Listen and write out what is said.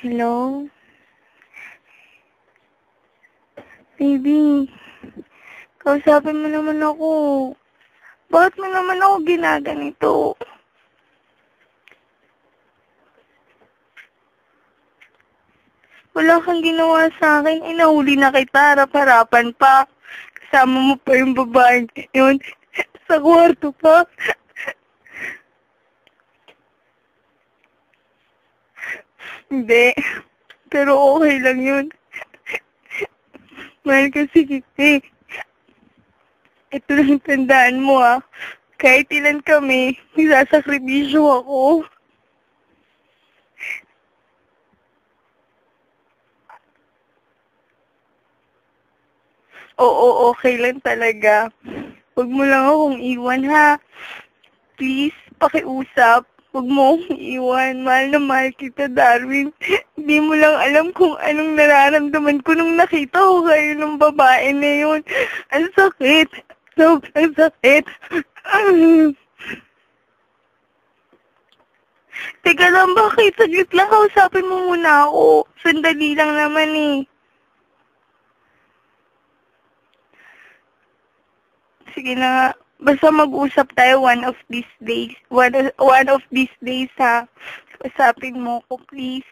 Hello? Baby, kausapin mo naman ako. Bakit mo naman ako ginaganito? Wala kang ginawa sa akin. Inahuli na kita, harap-harapan pa. Kasama mo pa yung babaeng yun. Sa kwarto pa. Hindi. Pero okay lang yun. Mahal kasi kita eh. Ito lang tandaan mo ah. Kahit ilan kami, nagsasakripisyo ako. Oo, okay lang talaga. Huwag mo lang akong iwan ha. Please, pakiusap. Huwag mo akong iwan. Mahal na mahal kita, Darwin. Hindi mo lang alam kung anong nararamdaman ko nung nakita ko kayo ng babae na yun. Ang sakit. Sobrang sakit. Teka lang, bakit? Saglit lang, kausapin mo muna ako. Sandali lang naman eh. Sige na nga. Basta mag-usap tayo one of these days. One of these days ha. Kausapin mo ko, please.